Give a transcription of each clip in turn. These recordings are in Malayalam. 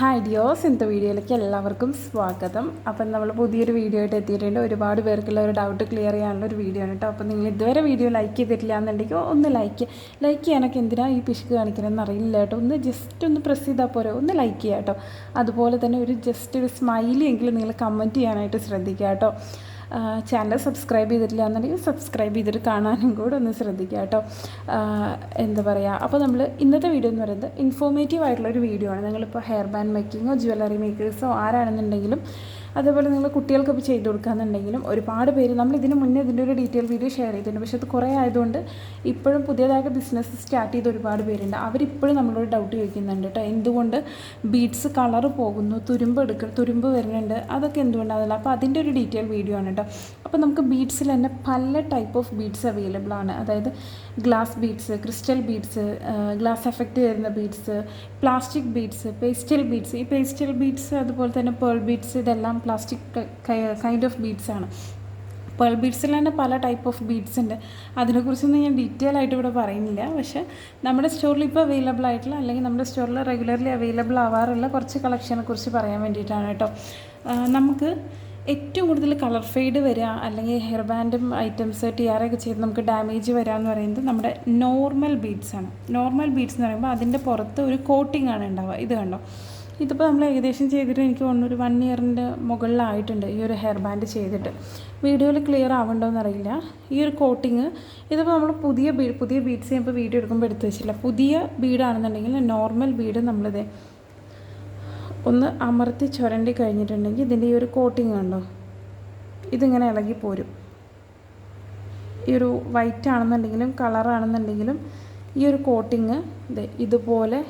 ഹായ് ഡിയോസ്, ഇന്നത്തെ വീഡിയോയിലേക്ക് എല്ലാവർക്കും സ്വാഗതം. അപ്പം നമ്മൾ പുതിയൊരു വീഡിയോ ആയിട്ട് എത്തിയിട്ടുണ്ട്. ഒരുപാട് പേർക്കുള്ള ഒരു ഡൗട്ട് ക്ലിയർ ചെയ്യാനുള്ള ഒരു വീഡിയോ ആണ് കേട്ടോ. അപ്പം നിങ്ങൾ ഇതുവരെ വീഡിയോ ലൈക്ക് ചെയ്തിട്ടില്ല എന്നുണ്ടെങ്കിൽ ഒന്ന് ലൈക്ക് ചെയ്യാനൊക്കെ എന്തിനാണ് ഈ പിശുക്ക് കാണിക്കണമെന്ന് അറിയില്ല കേട്ടോ. ഒന്ന് ജസ്റ്റ് ഒന്ന് പ്രസ് ചെയ്താൽ പോരെ, ഒന്ന് ലൈക്ക് ചെയ്യുക കേട്ടോ. അതുപോലെ തന്നെ ജസ്റ്റ് ഒരു സ്മൈലി എങ്കിലും നിങ്ങൾ കമൻറ്റ് ചെയ്യാനായിട്ട് ശ്രദ്ധിക്കുക കേട്ടോ. ചാനൽ സബ്സ്ക്രൈബ് ചെയ്തിട്ടില്ല എന്നുണ്ടെങ്കിൽ സബ്സ്ക്രൈബ് ചെയ്തിട്ട് കാണാനും കൂടെ ഒന്ന് ശ്രദ്ധിക്കുക കേട്ടോ. എന്താ പറയുക, അപ്പോൾ നമ്മൾ ഇന്നത്തെ വീഡിയോ എന്ന് പറയുന്നത് ഇൻഫോർമേറ്റീവ് ആയിട്ടുള്ളൊരു വീഡിയോ ആണ്. നിങ്ങളിപ്പോൾ ഹെയർ ബാൻഡ് മേക്കിങ്ങോ ജ്വല്ലറി മേക്കേഴ്സോ ആരാണെന്നുണ്ടെങ്കിലും അതേപോലെ നിങ്ങൾ കുട്ടികൾക്കൊക്കെ ചെയ്ത് കൊടുക്കുകയെന്നുണ്ടെങ്കിലും ഒരുപാട് പേര് നമ്മൾ ഇതിന് മുന്നേ ഇതിൻ്റെ ഒരു ഡീറ്റെയിൽ വീഡിയോ ഷെയർ ചെയ്തിട്ടുണ്ട്. പക്ഷേ അത് കുറേ ആയതുകൊണ്ട് ഇപ്പോഴും പുതിയതായിട്ട് ബിസിനസ് സ്റ്റാർട്ട് ചെയ്ത ഒരുപാട് പേരുണ്ട്. അവരിപ്പോഴും നമ്മളോട് ഡൗട്ട് ചോദിക്കുന്നുണ്ട് കേട്ടോ. എന്തുകൊണ്ട് ബീഡ്സ് കളറ് പോകുന്നു, തുരുമ്പ് വരുന്നുണ്ട്, അതൊക്കെ എന്തുകൊണ്ടാകുന്നില്ല. അപ്പോൾ അതിൻ്റെ ഒരു ഡീറ്റെയിൽ വീഡിയോ ആണ് കേട്ടോ. അപ്പോൾ നമുക്ക് ബീഡ്സിൽ തന്നെ പല ടൈപ്പ് ഓഫ് ബീഡ്സ് അവൈലബിൾ ആണ്. അതായത് glass beads, crystal beads, glass effect വരുന്ന beads, plastic beads, pastel beads. ഈ പേസ്റ്റൽ ബീഡ്സ് അതുപോലെ തന്നെ പേൾ ബീഡ്സ് ഇതെല്ലാം പ്ലാസ്റ്റിക് കൈൻഡ് ഓഫ് ബീഡ്സ് ആണ്. പേൾ ബീഡ്സിൽ തന്നെ പല ടൈപ്പ് ഓഫ് ബീഡ്സ് ഉണ്ട്. അതിനെക്കുറിച്ചൊന്നും ഞാൻ ഡീറ്റെയിൽ ആയിട്ട് ഇവിടെ പറയുന്നില്ല. പക്ഷേ നമ്മുടെ സ്റ്റോറിൽ ഇപ്പോൾ അവൈലബിൾ ആയിട്ടുള്ള അല്ലെങ്കിൽ നമ്മുടെ സ്റ്റോറിൽ റെഗുലർലി അവൈലബിൾ ആവാറുള്ള കുറച്ച് കളക്ഷനെ കുറിച്ച് പറയാൻ വേണ്ടിയിട്ടാണ് കേട്ടോ. നമുക്ക് ഏറ്റവും കൂടുതൽ കളർ ഫെയ്ഡ് വരിക അല്ലെങ്കിൽ ഹെയർ ബാൻഡും ഐറ്റംസ് ടിയാറൊക്കെ ചെയ്ത് നമുക്ക് ഡാമേജ് വരിക എന്ന് പറയുന്നത് നമ്മുടെ നോർമൽ ബീഡ്സ് ആണ്. നോർമൽ ബീഡ്സ് എന്ന് പറയുമ്പോൾ അതിൻ്റെ പുറത്ത് ഒരു കോട്ടിംഗ് ആണ് ഉണ്ടാവുക. ഇത് കണ്ടോ, ഇതിപ്പോൾ നമ്മൾ ഏകദേശം ചെയ്തിട്ട് എനിക്ക് തോന്നുന്നു ഒരു 1 ഇയറിൻ്റെ മുകളിലായിട്ടുണ്ട് ഈ ഒരു ഹെയർ ബാൻഡ് ചെയ്തിട്ട്. വീഡിയോയിൽ ക്ലിയർ ആവുന്നുണ്ടോയെന്ന് അറിയില്ല. ഈ ഒരു കോട്ടിങ് ഇതിപ്പോൾ നമ്മൾ പുതിയ ബീഡ്സ് ഇപ്പോൾ വീഡിയോ എടുക്കുമ്പോൾ എടുത്ത് വെച്ചില്ല. പുതിയ ബീഡാണെന്നുണ്ടെങ്കിൽ നോർമൽ ബീഡ് നമ്മളിത് ഒന്ന് അമർത്തി ചുരണ്ടി കഴിഞ്ഞിട്ടുണ്ടെങ്കിൽ ഇതിൻ്റെ ഈ ഒരു കോട്ടിങ് കണ്ടോ, ഇതിങ്ങനെ ഇളകി പോരും. ഈ ഒരു വൈറ്റ് ആണെന്നുണ്ടെങ്കിലും കളറാണെന്നുണ്ടെങ്കിലും ഈ ഒരു കോട്ടിങ് ഇതുപോലെ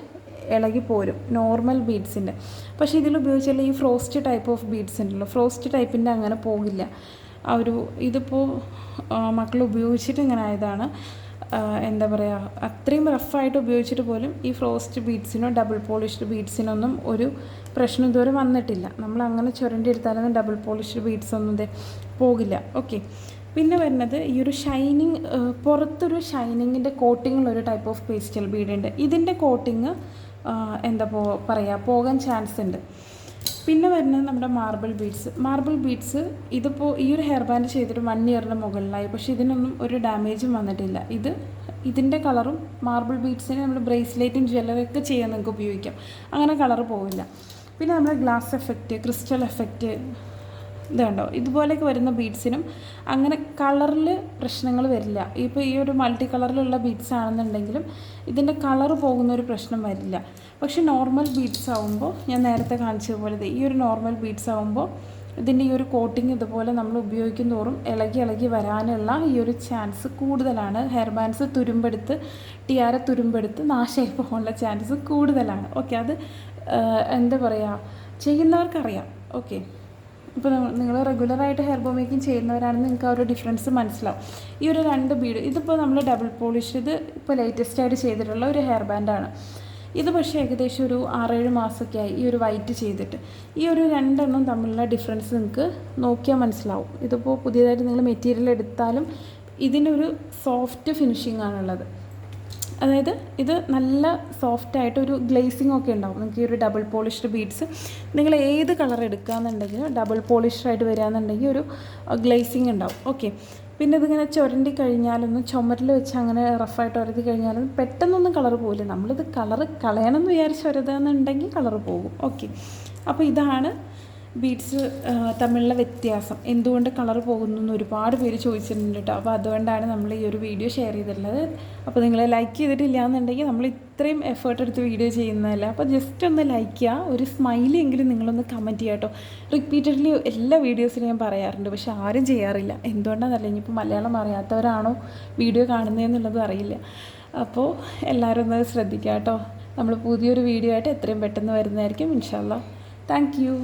ഇളകി പോരും നോർമൽ ബീഡ്സിൻ്റെ. പക്ഷേ ഇതിൽ ഉപയോഗിച്ചുള്ള ഈ ഫ്രോസ്റ്റ് ടൈപ്പ് ഓഫ് ബീഡ്സ് ഉണ്ടല്ലോ, ഫ്രോസ്റ്റ് ടൈപ്പിൻ്റെ അങ്ങനെ പോകില്ല. ഇതിപ്പോൾ മക്കൾ ഉപയോഗിച്ചിട്ട് ഇങ്ങനെ ആയതാണ്. എന്താ പറയുക, അത്രയും റഫായിട്ട് ഉപയോഗിച്ചിട്ട് പോലും ഈ ഫ്രോസ്റ്റ് ബീഡ്സിനോ ഡബിൾ പോളിഷ്ഡ് ബീഡ്സിനൊന്നും ഒരു പ്രശ്നം ഇതുവരെ വന്നിട്ടില്ല. നമ്മൾ അങ്ങനെ ചുരണ്ടി എടുത്താലൊന്നും ഡബിൾ പോളിഷ്ഡ് ബീഡ്സ് ഒന്നും പോകില്ല. ഓക്കെ, പിന്നെ വരുന്നത് ഈ ഒരു ഷൈനിങ്, പുറത്തൊരു ഷൈനിങ്ങിൻ്റെ കോട്ടിങ്ങുള്ളൊരു ടൈപ്പ് ഓഫ് പേസ്റ്റൽ ബീഡുണ്ട്. ഇതിൻ്റെ കോട്ടിങ് എന്താ പറയുക, പോകാൻ ചാൻസ് ഉണ്ട്. പിന്നെ വരുന്നത് നമ്മുടെ മാർബിൾ ബീഡ്സ് ഇതിപ്പോൾ ഈ ഒരു ഹെയർ ബാൻഡ് ചെയ്തിട്ട് 1 ഇയറിന് മുകളിലായി, പക്ഷേ ഇതിനൊന്നും ഒരു ഡാമേജും വന്നിട്ടില്ല. ഇതിൻ്റെ കളറും മാർബിൾ ബീഡ്സിന് നമ്മൾ ബ്രേസ്ലെറ്റും ജ്വല്ലറിയൊക്കെ ചെയ്യാൻ നിങ്ങൾക്ക് ഉപയോഗിക്കാം. അങ്ങനെ കളറ് പോവില്ല. പിന്നെ നമ്മുടെ ഗ്ലാസ് എഫക്റ്റ്, ക്രിസ്റ്റൽ എഫക്റ്റ് ഇത് കണ്ടോ, ഇതുപോലെയൊക്കെ വരുന്ന ബീഡ്സിനും അങ്ങനെ കളറിൽ പ്രശ്നങ്ങൾ വരില്ല. ഇപ്പോൾ ഈ ഒരു മൾട്ടി കളറിലുള്ള ബീഡ്സ് ആണെന്നുണ്ടെങ്കിലും ഇതിൻ്റെ കളറ് പോകുന്നൊരു പ്രശ്നം വരില്ല. പക്ഷെ നോർമൽ ബീഡ്സ് ആകുമ്പോൾ ഞാൻ നേരത്തെ കാണിച്ചതുപോലെ ഈ ഒരു നോർമൽ ബീഡ്സ് ആകുമ്പോൾ ഇതിൻ്റെ ഈ ഒരു കോട്ടിങ് ഇതുപോലെ നമ്മൾ ഉപയോഗിക്കും തോറും ഇളകി വരാനുള്ള ഈ ഒരു ചാൻസ് കൂടുതലാണ്. ഹെയർ ബാൻഡ്സ് ടിയാര തുരുമ്പെടുത്ത് നാശമായി പോകാനുള്ള ചാൻസ് കൂടുതലാണ്. ഓക്കെ, അത് എന്താ പറയുക, ചെയ്യുന്നവർക്കറിയാം. ഓക്കെ, ഇപ്പോൾ നിങ്ങൾ റെഗുലറായിട്ട് ഹെയർ ബോ മേക്കിംഗ് ചെയ്യുന്നവരാണെന്ന് നിങ്ങൾക്ക് ആ ഒരു ഡിഫറൻസ് മനസ്സിലാവും. ഈ ഒരു 2 ബീഡ് ഇതിപ്പോൾ നമ്മൾ ഡബിൾ പോളിഷ്, ഇത് ഇപ്പോൾ ലേറ്റസ്റ്റായിട്ട് ചെയ്തിട്ടുള്ള ഒരു ഹെയർ ബാൻഡാണ്. ഇത് പക്ഷേ ഏകദേശം ഒരു 6-7 മാസമൊക്കെ ആയി ഈ ഒരു വൈറ്റ് ചെയ്തിട്ട്. ഈ ഒരു 2 എണ്ണം തമ്മിലുള്ള ഡിഫറൻസ് നിങ്ങൾക്ക് നോക്കിയാൽ മനസ്സിലാവും. ഇതിപ്പോൾ പുതിയതായിട്ട് നിങ്ങൾ മെറ്റീരിയൽ എടുത്താലും ഇതിനൊരു സോഫ്റ്റ് ഫിനിഷിംഗ് ആണുള്ളത്. അതായത് ഇത് നല്ല സോഫ്റ്റായിട്ടൊരു ഗ്ലേസിംഗ് ഒക്കെ ഉണ്ടാവും. നിങ്ങൾക്ക് ഈ ഒരു ഡബിൾ പോളിഷ്ഡ് ബീഡ്സ് നിങ്ങൾ ഏത് കളർ എടുക്കുകയെന്നുണ്ടെങ്കിലും ഡബിൾ പോളിഷ്ഡായിട്ട് വരികയെന്നുണ്ടെങ്കിൽ ഒരു ഗ്ലേസിംഗ് ഉണ്ടാവും. ഓക്കെ, പിന്നെ ഇതിങ്ങനെ ചുരണ്ടി കഴിഞ്ഞാലൊന്നും ചുമരിൽ വെച്ച് അങ്ങനെ റഫായിട്ട് ഉരതി കഴിഞ്ഞാലും പെട്ടെന്നൊന്നും കളർ പോകില്ല. നമ്മളിത് കളറ് കളയണമെന്ന് വിചാരിച്ച് ഉരതാന്നുണ്ടെങ്കിൽ കളറ് പോകും. ഓക്കെ, അപ്പോൾ ഇതാണ് ബീഡ്സ് തമ്മിലുള്ള വ്യത്യാസം. എന്തുകൊണ്ട് കളർ പോകുന്നു എന്ന് ഒരുപാട് പേര് ചോദിച്ചിട്ടുണ്ട് കേട്ടോ. അപ്പോൾ അതുകൊണ്ടാണ് നമ്മൾ ഈ ഒരു വീഡിയോ ഷെയർ ചെയ്തിട്ടുള്ളത്. അപ്പോൾ നിങ്ങൾ ലൈക്ക് ചെയ്തിട്ടില്ല എന്നുണ്ടെങ്കിൽ നമ്മൾ ഇത്രയും എഫേർട്ട് എടുത്ത് വീഡിയോ ചെയ്യുന്നതല്ല. അപ്പോൾ ജസ്റ്റ് ഒന്ന് ലൈക്ക് ചെയ്യുക, ഒരു സ്മൈലി എങ്കിലും നിങ്ങളൊന്ന് കമൻറ്റ് ചെയ്യുക കേട്ടോ. റിപ്പീറ്റഡ്ലി എല്ലാ വീഡിയോസിലും ഞാൻ പറയാറുണ്ട്, പക്ഷെ ആരും ചെയ്യാറില്ല. എന്തുകൊണ്ടാണെന്നല്ല, ഇനിയിപ്പോൾ മലയാളം അറിയാത്തവരാണോ വീഡിയോ കാണുന്നതെന്നുള്ളതും അറിയില്ല. അപ്പോൾ എല്ലാവരും ഒന്ന് ശ്രദ്ധിക്കുക കേട്ടോ. നമ്മൾ പുതിയൊരു വീഡിയോ ആയിട്ട് എത്രയും പെട്ടെന്ന് വരുന്നതായിരിക്കും ഇൻഷാ അല്ലാ. Thank you.